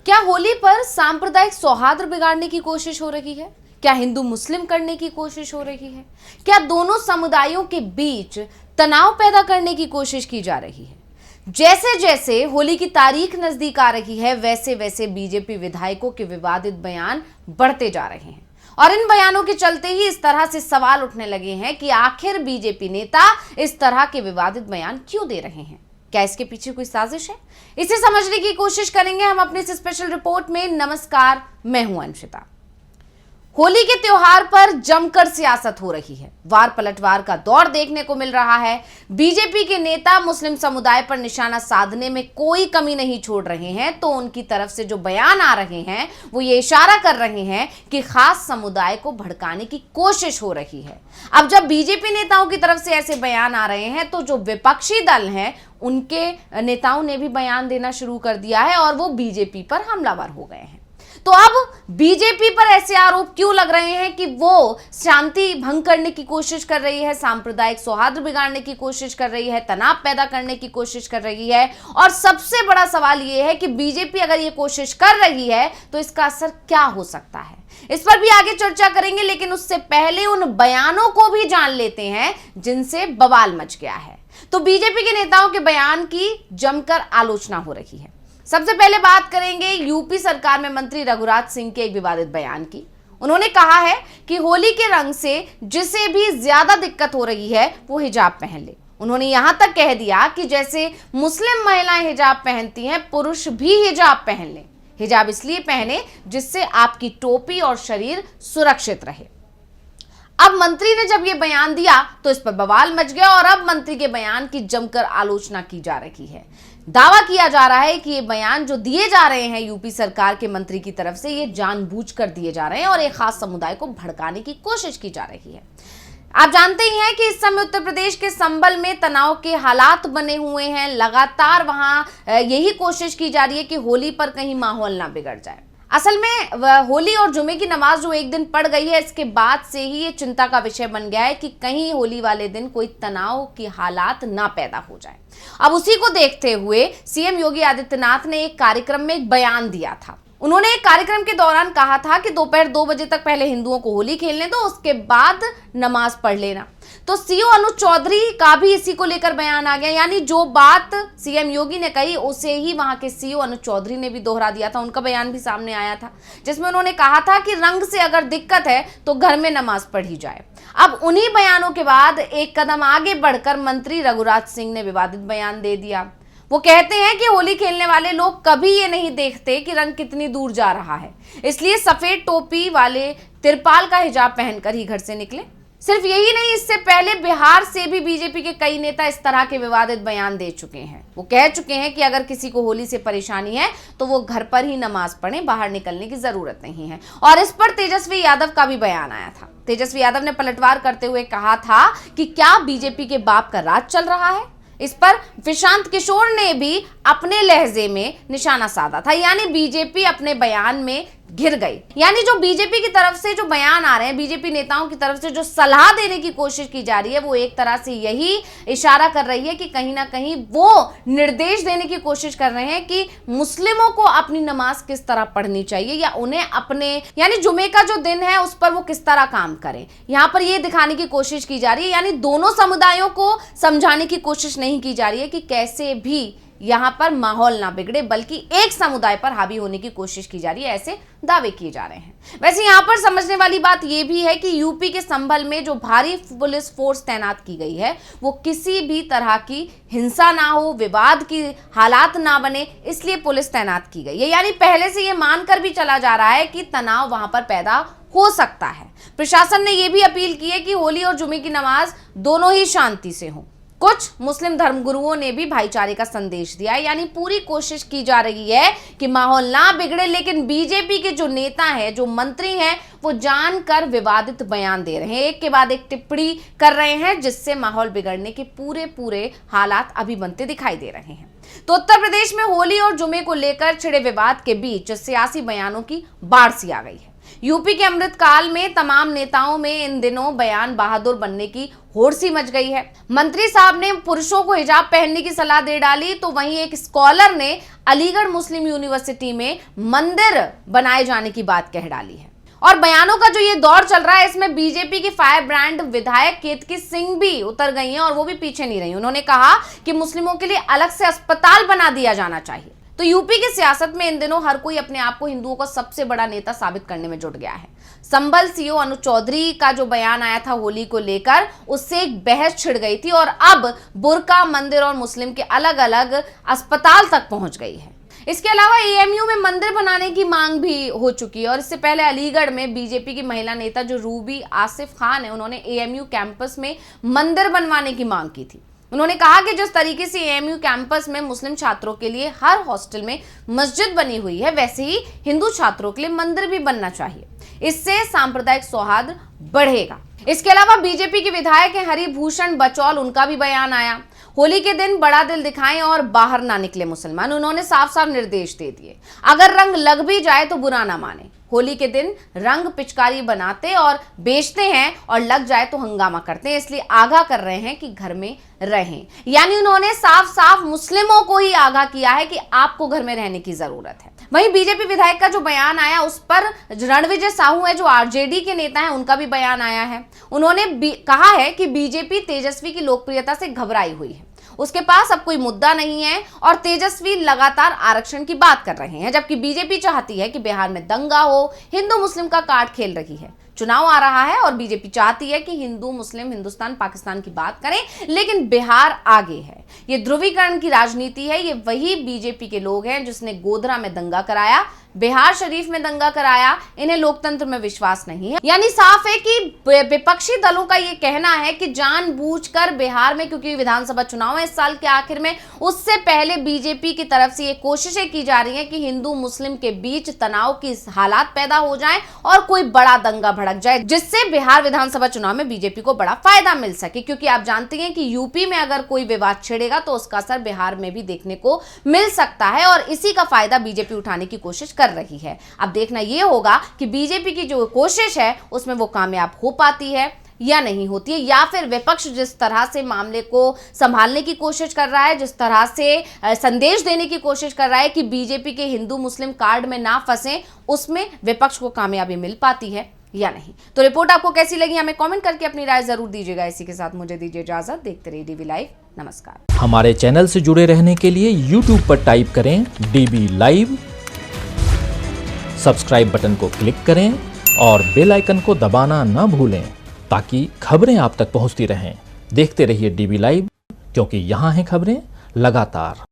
क्या होली पर सांप्रदायिक सौहार्द बिगाड़ने की कोशिश हो रही है? क्या हिंदू मुस्लिम करने की कोशिश हो रही है? क्या दोनों समुदायों के बीच तनाव पैदा करने की कोशिश की जा रही है? जैसे जैसे होली की तारीख नजदीक आ रही है, वैसे वैसे बीजेपी विधायकों के विवादित बयान बढ़ते जा रहे हैं और इन बयानों के चलते ही इस तरह से सवाल उठने लगे हैं कि आखिर बीजेपी नेता इस तरह के विवादित बयान क्यों दे रहे हैं? क्या इसके पीछे कोई साजिश है? इसे समझने की कोशिश करेंगे हम अपनी इस स्पेशल रिपोर्ट में। नमस्कार, मैं हूं अंशिता। होली के त्योहार पर जमकर सियासत हो रही है। वार पलटवार का दौर देखने को मिल रहा है। बीजेपी के नेता मुस्लिम समुदाय पर निशाना साधने में कोई कमी नहीं छोड़ रहे हैं, तो उनकी तरफ से जो बयान आ रहे हैं वो ये इशारा कर रहे हैं कि खास समुदाय को भड़काने की कोशिश हो रही है। अब जब बीजेपी नेताओं की तरफ से ऐसे बयान आ रहे हैं, तो जो विपक्षी दल हैं उनके नेताओं ने भी बयान देना शुरू कर दिया है और वो बीजेपी पर हमलावर हो गए हैं। तो अब बीजेपी पर ऐसे आरोप क्यों लग रहे हैं कि वो शांति भंग करने की कोशिश कर रही है, सांप्रदायिक सौहार्द बिगाड़ने की कोशिश कर रही है, तनाव पैदा करने की कोशिश कर रही है? और सबसे बड़ा सवाल यह है कि बीजेपी अगर ये कोशिश कर रही है तो इसका असर क्या हो सकता है? इस पर भी आगे चर्चा करेंगे, लेकिन उससे पहले उन बयानों को भी जान लेते हैं जिनसे बवाल मच गया है। तो बीजेपी के नेताओं के बयान की जमकर आलोचना हो रही है। सबसे पहले बात करेंगे यूपी सरकार में मंत्री रघुराज सिंह के एक विवादित बयान की। उन्होंने कहा है कि होली के रंग से जिसे भी ज्यादा दिक्कत हो रही है वो हिजाब पहन ले। उन्होंने यहां तक कह दिया कि जैसे मुस्लिम महिलाएं हिजाब पहनती हैं, पुरुष भी हिजाब पहन लें। हिजाब इसलिए पहने जिससे आपकी टोपी और शरीर सुरक्षित रहे। अब मंत्री ने जब ये बयान दिया तो इस पर बवाल मच गया और अब मंत्री के बयान की जमकर आलोचना की जा रही है। दावा किया जा रहा है कि ये बयान जो दिए जा रहे हैं यूपी सरकार के मंत्री की तरफ से, ये जानबूझकर दिए जा रहे हैं और एक खास समुदाय को भड़काने की कोशिश की जा रही है। आप जानते ही हैं कि इस समय उत्तर प्रदेश के संभल में तनाव के हालात बने हुए हैं। लगातार वहां यही कोशिश की जा रही है कि होली पर कहीं माहौल ना बिगड़ जाए। असल में होली और जुमे की नमाज जो एक दिन पड़ गई है, इसके बाद से ही ये चिंता का विषय बन गया है कि कहीं होली वाले दिन कोई तनाव की हालात ना पैदा हो जाए। अब उसी को देखते हुए सीएम योगी आदित्यनाथ ने एक कार्यक्रम में एक बयान दिया था। उन्होंने एक कार्यक्रम के दौरान कहा था कि दोपहर 2 बजे तक पहले हिंदुओं को होली खेलने दो, उसके बाद नमाज पढ़ लेना। तो सीओ अनुज चौधरी का भी इसी को लेकर बयान आ गया, यानी जो बात सीएम योगी ने कही उसे ही वहां के सीओ अनुज चौधरी ने भी दोहरा दिया था। उनका बयान भी सामने आया था जिसमें उन्होंने कहा था कि रंग से अगर दिक्कत है तो घर में नमाज पढ़ी जाए। अब उन्हीं बयानों के बाद एक कदम आगे बढ़कर मंत्री रघुराज सिंह ने विवादित बयान दे दिया। वो कहते हैं कि होली खेलने वाले लोग कभी ये नहीं देखते कि रंग कितनी दूर जा रहा है, इसलिए सफेद टोपी वाले तिरपाल का हिजाब पहनकर ही घर से निकले। सिर्फ यही नहीं, इससे पहले बिहार से भी बीजेपी के कई नेता इस तरह के विवादित बयान दे चुके हैं। वो कह चुके हैं कि अगर किसी को होली से परेशानी है तो वो घर पर ही नमाज पढ़े, बाहर निकलने की जरूरत नहीं है। और इस पर तेजस्वी यादव का भी बयान आया था। तेजस्वी यादव ने पलटवार करते हुए कहा था कि क्या बीजेपी के बाप का राज चल रहा है? इस पर प्रशांत किशोर ने भी अपने लहजे में निशाना साधा था, यानी बीजेपी अपने बयान में घिर गई। यानी जो बीजेपी की तरफ से जो बयान आ रहे हैं, बीजेपी नेताओं की तरफ से जो सलाह देने की कोशिश की जा रही है, वो एक तरह से यही इशारा कर रही है कि कहीं ना कहीं वो निर्देश देने की कोशिश कर रहे हैं कि मुस्लिमों को अपनी नमाज किस तरह पढ़नी चाहिए या उन्हें अपने यानी जुमे का जो दिन है उस पर वो किस तरह काम करें। यहाँ पर ये दिखाने की कोशिश की जा रही है, यानी दोनों समुदायों को समझाने की कोशिश नहीं की जा रही है कि कैसे भी यहां पर माहौल ना बिगड़े, बल्कि एक समुदाय पर हावी होने की कोशिश की जा रही है, ऐसे दावे किए जा रहे हैं। वैसे यहां पर समझने वाली बात यह भी है कि यूपी के संभल में जो भारी पुलिस फोर्स तैनात की गई है वो किसी भी तरह की हिंसा ना हो, विवाद की हालात ना बने, इसलिए पुलिस तैनात की गई है। यानी पहले से यह मानकर भी चला जा रहा है कि तनाव वहां पर पैदा हो सकता है। प्रशासन ने यह भी अपील की है कि होली और जुमे की नमाज दोनों ही शांति से हो। कुछ मुस्लिम धर्मगुरुओं ने भी भाईचारे का संदेश दिया है, यानी पूरी कोशिश की जा रही है कि माहौल ना बिगड़े। लेकिन बीजेपी के जो नेता हैं, जो मंत्री हैं, वो जानकर विवादित बयान दे रहे हैं, एक के बाद एक टिप्पणी कर रहे हैं, जिससे माहौल बिगड़ने के पूरे हालात अभी बनते दिखाई दे रहे हैं। तो उत्तर प्रदेश में होली और जुमे को लेकर छिड़े विवाद के बीच सियासी बयानों की बाढ़ सी आ गई है। यूपी के अमृतकाल में तमाम नेताओं में इन दिनों बयान बहादुर बनने की होड़ सी मच गई है। मंत्री साहब ने पुरुषों को हिजाब पहनने की सलाह दे डाली, तो वहीं एक स्कॉलर ने अलीगढ़ मुस्लिम यूनिवर्सिटी में मंदिर बनाए जाने की बात कह डाली है। और बयानों का जो ये दौर चल रहा है, इसमें बीजेपी की फायर ब्रांड विधायक केतकी सिंह भी उतर गई हैं और वो भी पीछे नहीं रही। उन्होंने कहा कि मुस्लिमों के लिए अलग से अस्पताल बना दिया जाना चाहिए। तो यूपी की सियासत में इन दिनों हर कोई अपने आप को हिंदुओं का सबसे बड़ा नेता साबित करने में जुट गया है। संभल सीओ अनुज चौधरी का जो बयान आया था होली को लेकर, उससे एक बहस छिड़ गई थी और अब बुर्का, मंदिर और मुस्लिम के अलग अलग अस्पताल तक पहुंच गई है। इसके अलावा एएमयू में मंदिर बनाने की मांग भी हो चुकी है और इससे पहले अलीगढ़ में बीजेपी की महिला नेता जो रूबी आसिफ खान है, उन्होंने एएमयू कैंपस में मंदिर बनवाने की मांग की थी। उन्होंने कहा कि जिस तरीके से एएमयू कैंपस में मुस्लिम छात्रों के लिए हर हॉस्टल में मस्जिद बनी हुई है, वैसे ही हिंदू छात्रों के लिए मंदिर भी बनना चाहिए। इससे सांप्रदायिक सौहार्द बढ़ेगा। इसके अलावा बीजेपी के विधायक हैं हरिभूषण बचौल, उनका भी बयान आया। होली के दिन बड़ा दिल दिखाएं और बाहर ना निकले मुसलमान। उन्होंने साफ साफ निर्देश दे दिए, अगर रंग लग भी जाए तो बुरा ना माने। होली के दिन रंग पिचकारी बनाते और बेचते हैं और लग जाए तो हंगामा करते हैं, इसलिए आगाह कर रहे हैं कि घर में रहें। यानी उन्होंने साफ साफ मुस्लिमों को ही आगाह किया है कि आपको घर में रहने की जरूरत है। वहीं बीजेपी विधायक का जो बयान आया, उस पर रणविजय साहू है जो आरजेडी के नेता हैं, उनका भी बयान आया है। उन्होंने कहा है कि बीजेपी तेजस्वी की लोकप्रियता से घबराई हुई है, उसके पास अब कोई मुद्दा नहीं है और तेजस्वी लगातार आरक्षण की बात कर रहे हैं, जबकि बीजेपी चाहती है कि बिहार में दंगा हो, हिंदू मुस्लिम का कार्ड खेल रही है। चुनाव आ रहा है और बीजेपी चाहती है कि हिंदू मुस्लिम हिंदुस्तान पाकिस्तान की बात करें, लेकिन बिहार आगे है। ये ध्रुवीकरण की राजनीति है। ये वही बीजेपी के लोग हैं जिसने गोधरा में दंगा कराया, बिहार शरीफ में दंगा कराया। इन्हें लोकतंत्र में विश्वास नहीं है। यानी साफ है कि विपक्षी दलों का ये कहना है कि जानबूझकर बिहार में, क्योंकि विधानसभा चुनाव है इस साल के आखिर में, उससे पहले बीजेपी की तरफ से ये कोशिशें की जा रही हैं कि हिंदू मुस्लिम के बीच तनाव की हालात पैदा हो जाए और कोई बड़ा दंगा भड़क जाए, जिससे बिहार विधानसभा चुनाव में बीजेपी को बड़ा फायदा मिल सके। क्योंकि आप जानते हैं कि यूपी में अगर कोई विवाद छिड़ेगा तो उसका असर बिहार में भी देखने को मिल सकता है और इसी का फायदा बीजेपी उठाने की कोशिश कर रही है। अब देखना यह होगा कि बीजेपी की जो कोशिश है उसमें वो कामयाब हो पाती है या नहीं होती है, या फिर विपक्ष जिस तरह से मामले को संभालने की कोशिश कर रहा है, जिस तरह से संदेश देने की कोशिश कर रहा है कि बीजेपी के हिंदू मुस्लिम कार्ड में ना फंसे, उसमें विपक्ष को कामयाबी मिल पाती है या नहीं। तो रिपोर्ट आपको कैसी लगी, हमें कमेंट करके अपनी राय जरूर दीजिएगा। इसी के साथ मुझे दीजिए इजाजत। देखते रहिए डीबी लाइव। नमस्कार। हमारे चैनल से जुड़े रहने के लिए YouTube पर टाइप करें डीबी लाइव, सब्सक्राइब बटन को क्लिक करें और बेल आइकन को दबाना न भूलें ताकि खबरें आप तक पहुंचती रहें। देखते रहिए डीबी लाइव, क्योंकि यहाँ हैं खबरें लगातार।